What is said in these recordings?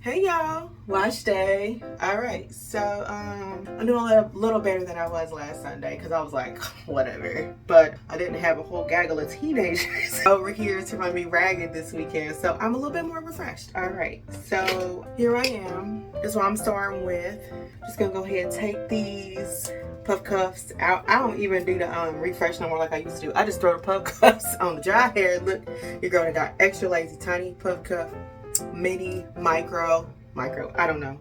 Hey y'all, wash day. All right, so I'm doing a little better than I was last Sunday because I was like, whatever. But I didn't have a whole gaggle of teenagers over here to run me ragged this weekend, so I'm a little bit more refreshed. All right, so here I am. This is what I'm starting with. Just gonna go ahead and take these puff cuffs out. I don't even do the refresh no more like I used to do. I just throw the puff cuffs on the dry hair. Look, your girl got extra lazy tiny puff cuff, mini, micro, I don't know.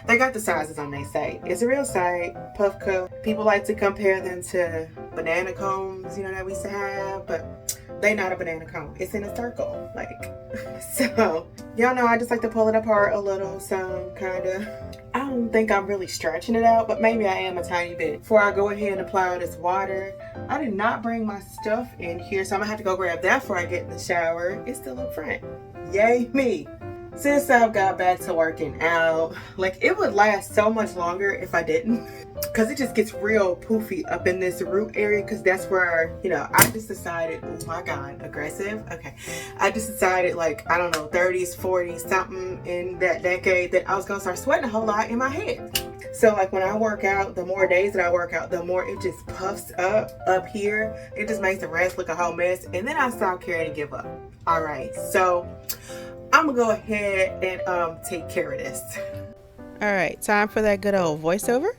They got the sizes on their site. It's a real site, puff cuff. People like to compare them to banana combs, you know, that we used to have, but they not a banana comb. It's in a circle, like. So, y'all know I just like to pull it apart a little, so kind of. I don't think I'm really stretching it out, but maybe I am a tiny bit. Before I go ahead and apply all this water, I did not bring my stuff in here, so I'm gonna have to go grab that before I get in the shower. It's still up front. Yay me. Since I've got back to working out, like it would last so much longer if I didn't, because it just gets real poofy up in this root area, because that's where, you know, I just decided, oh my god, aggressive. Okay, I just decided, like, I don't know, 30s, 40s, something in that decade, that I was gonna start sweating a whole lot in my head. So like when I work out, the more days that I work out, the more it just puffs up here. It just makes the rest look a whole mess, and then I stop caring and give up. All right, so I'm gonna go ahead and take care of this. All right, time for that good old voiceover.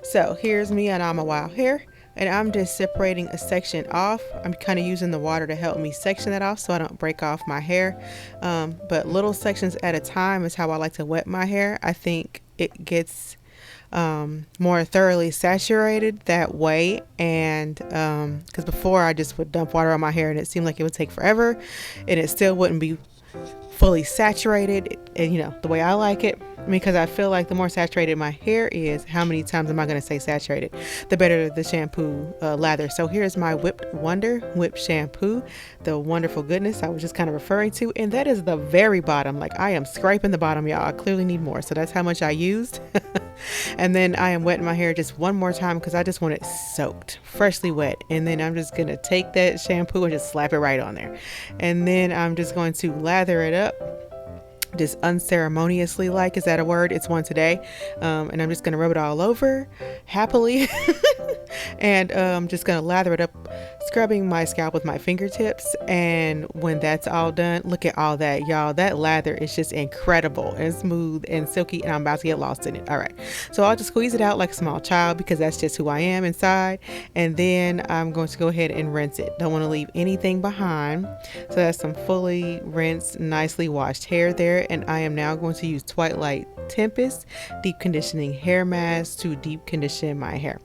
So here's me and I'm a wild hair, and I'm just separating a section off. I'm kind of using the water to help me section that off so I don't break off my hair. But little sections at a time is how I like to wet my hair. I think it gets more thoroughly saturated that way, and because before I just would dump water on my hair and it seemed like it would take forever and it still wouldn't be fully saturated, and you know, the way I like it, because I feel like the more saturated my hair is, how many times am I going to say saturated, the better the shampoo lather. So here's my Whipped Wonder whip shampoo, the wonderful goodness I was just kind of referring to, and that is the very bottom. Like, I am scraping the bottom, y'all. I clearly need more, so that's how much I used. And then I am wetting my hair just one more time because I just want it soaked, freshly wet. And then I'm just going to take that shampoo and just slap it right on there. And then I'm just going to lather it up, just unceremoniously, like, is that a word? It's one today. And I'm just going to rub it all over happily. And I'm just going to lather it up, scrubbing my scalp with my fingertips. And when that's all done, look at all that, y'all. That lather is just incredible and smooth and silky, and I'm about to get lost in it. All right, so I'll just squeeze it out like a small child because that's just who I am inside. And then I'm going to go ahead and rinse it. Don't want to leave anything behind. So that's some fully rinsed, nicely washed hair there. And I am now going to use Twilight Tempest deep conditioning hair mask to deep condition my hair.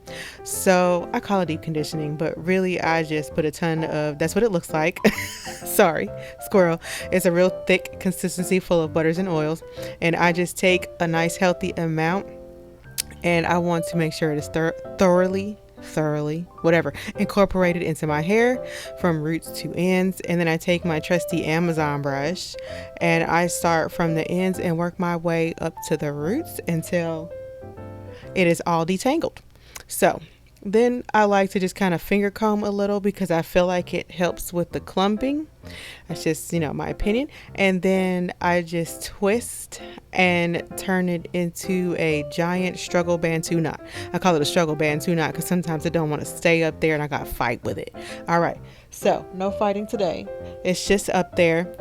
So I call it deep conditioning, but really I just put a ton of, that's what it looks like. Sorry, squirrel. It's a real thick consistency full of butters and oils, and I just take a nice healthy amount, and I want to make sure it is thoroughly whatever incorporated into my hair from roots to ends. And then I take my trusty Amazon brush and I start from the ends and work my way up to the roots until it is all detangled. So then I like to just kind of finger comb a little because I feel like it helps with the clumping. That's just, you know, my opinion. And then I just twist and turn it into a giant struggle bantu knot. I call it a struggle bantu knot because sometimes I don't want to stay up there and I got to fight with it. All right, so no fighting today. It's just up there.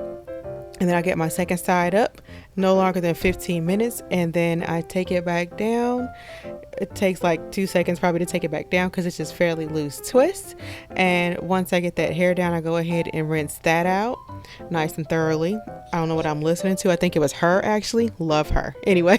And then I get my second side up, no longer than 15 minutes. And then I take it back down. It takes like 2 seconds probably to take it back down because it's just fairly loose twist. And once I get that hair down, I go ahead and rinse that out nice and thoroughly. I don't know what I'm listening to. I think it was her, actually. Love her. Anyway.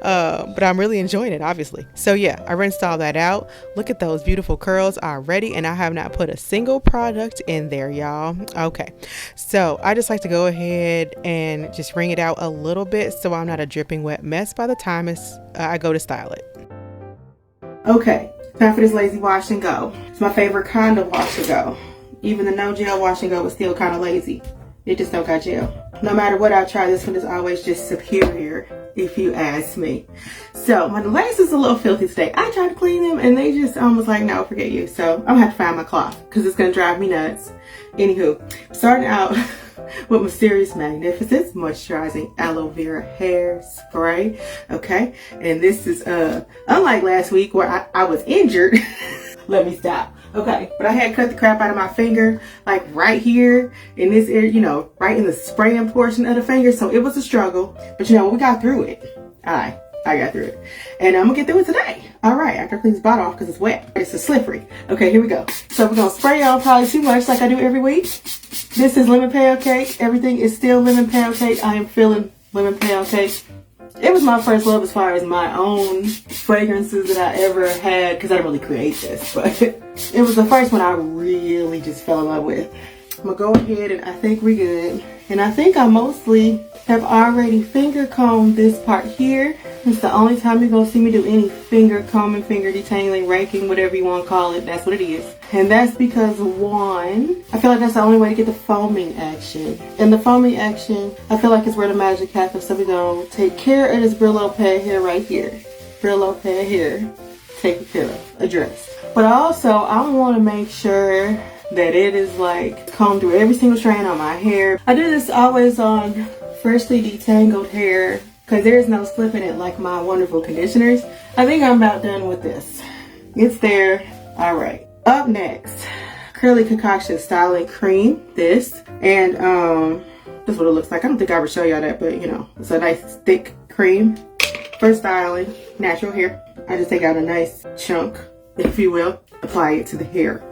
But I'm really enjoying it, obviously. So yeah, I rinsed all that out. Look at those beautiful curls already, and I have not put a single product in there, y'all. Okay, so I just like to go ahead and just wring it out a little bit so I'm not a dripping wet mess by the time I go to style it. Okay, time for this lazy wash and go. It's my favorite kind of wash and go. Even the no gel wash and go is still kind of lazy. It just don't got gel. No matter what I try, this one is always just superior, if you ask me. So my lace is a little filthy today. I tried to clean them and they just was like, no, forget you. So I'm gonna have to find my cloth because it's gonna drive me nuts. Anywho, starting out with Mysterious Magnificence Moisturizing Aloe Vera Hair Spray. Okay, and this is unlike last week where I was injured. Let me stop. Okay, but I had cut the crap out of my finger, like right here in this area, you know, right in the spraying portion of the finger. So it was a struggle, but you know, we got through it. I got through it, and I'm gonna get through it today. All right, after I clean this bottle off because it's wet. It's a slippery. Okay, here we go. So we're gonna spray on probably too much like I do every week. This is lemon pound cake. Everything is still lemon pound cake. I am feeling lemon pound cake. It was my first love as far as my own fragrances that I ever had, because I didn't really create this, but it was the first one I really just fell in love with. I'm gonna go ahead and I think we're good. And I think I mostly have already finger combed this part here. It's the only time you're gonna see me do any finger combing, finger detangling, raking, whatever you want to call it. That's what it is. And that's because, one, I feel like that's the only way to get the foaming action. And the foaming action, I feel like is where the magic happens. So we're gonna take care of this Brillo pad here, right here. Brillo pad here, taken care of, addressed. But also, I want to make sure that it is like combed through every single strand on my hair. I do this always on freshly detangled hair because there's no slipping it like my wonderful conditioners. I think I'm about done with this. It's there. All right. Up next, Curly Concoction Styling Cream. This. And this is what it looks like. I don't think I ever show y'all that, but you know, it's a nice thick cream for styling natural hair. I just take out a nice chunk, if you will, apply it to the hair.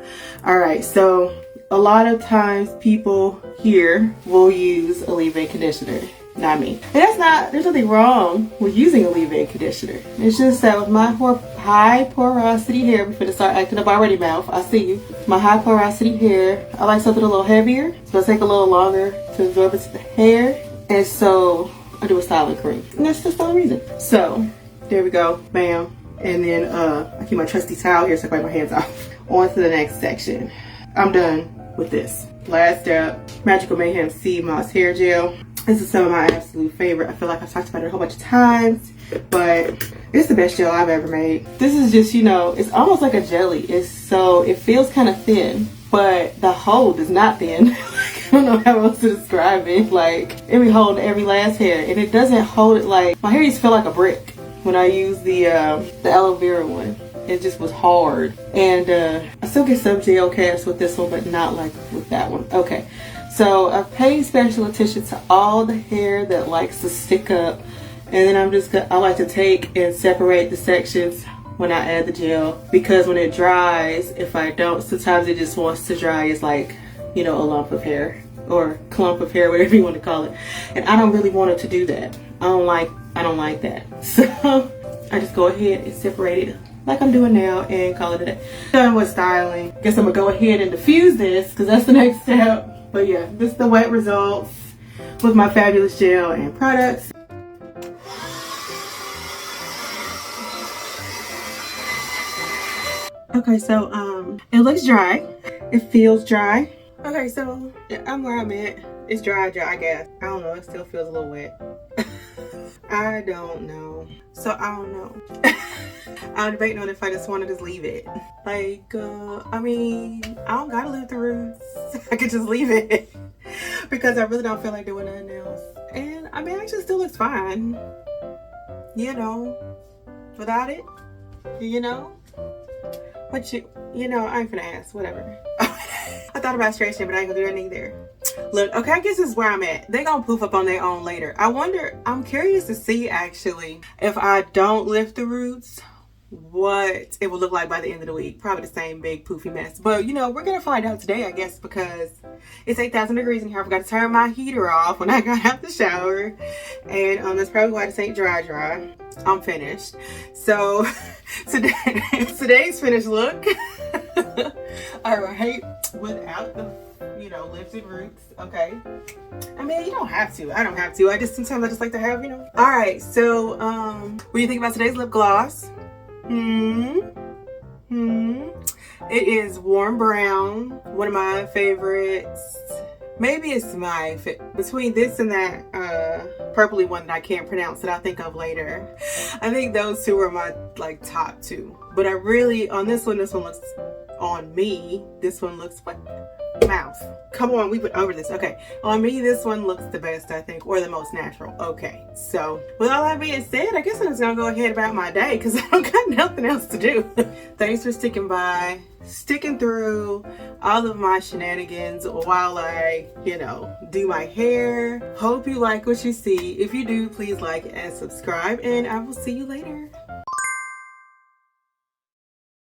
All right, so a lot of times people here will use a leave-in conditioner, not me. And that's not, there's nothing wrong with using a leave-in conditioner. It's just that with my high porosity hair, before to start acting up already, mouth, I see you. My high porosity hair, I like something a little heavier. It's gonna take a little longer to absorb it to the hair. And so I do a styling cream. And that's just the only reason. So there we go, bam. And then I keep my trusty towel here so I can wipe my hands off. On to the next section. I'm done with this. Last step, Magical Mayhem Sea Moss Hair Gel. This is some of my absolute favorite. I feel like I've talked about it a whole bunch of times, but it's the best gel I've ever made. This is just, you know, it's almost like a jelly. It feels kind of thin, but the hold is not thin. I don't know how else to describe it. Like, it be holding every last hair, and it doesn't hold it like, my hair used to feel like a brick when I used the aloe vera one. It just was hard. And I still get some gel casts with this one, but not like with that one. Okay, so I've paid special attention to all the hair that likes to stick up. And then I like to take and separate the sections when I add the gel. Because when it dries, if I don't, sometimes it just wants to dry as like, you know, a lump of hair. Or clump of hair, whatever you want to call it. And I don't really want it to do that. I don't like that. So I just go ahead and separate it like I'm doing now and call it a day. Done with styling. Guess I'm gonna go ahead and diffuse this because that's the next step. But yeah, this is the wet results with my fabulous gel and products. Okay, so it looks dry. It feels dry. Okay, so yeah, I'm where I'm at. It's dry, I guess. I don't know, it still feels a little wet. I don't know. So I don't know. I'm debating on if I just want to just leave it. Like, I mean, I don't gotta leave the roots. I could just leave it. Because I really don't feel like doing nothing else. And I mean, actually still looks fine. You know, without it, you know. But you know, I ain't gonna ask, whatever. I thought about stretching, but I ain't gonna do anything there. Look, okay, I guess this is where I'm at. They gonna poof up on their own later. I'm curious to see actually if I don't lift the roots, what it will look like by the end of the week. Probably the same big poofy mess. But you know, we're gonna find out today, I guess, because it's 8,000 degrees in here. I forgot to turn my heater off when I got out the shower. And that's probably why this ain't dry. I'm finished. So today's finished look. All right, without the, you know, lifted roots. Okay, I mean, you don't have to. I don't have to. Sometimes I just like to have, you know. All right, so what do you think about today's lip gloss? It is warm brown, one of my favorites. Maybe it's my between this and that purpley one that I can't pronounce that I'll think of later. I think those two are my like top two. But I really, on this one looks, on me, this one looks like, mouth. Come on, we went over this. Okay, on me, this one looks the best, I think, or the most natural. Okay, so with all that being said, I guess I'm just gonna go ahead about my day because I don't got nothing else to do. Thanks for sticking by, sticking through all of my shenanigans while I, do my hair. Hope you like what you see. If you do, please like and subscribe, and I will see you later.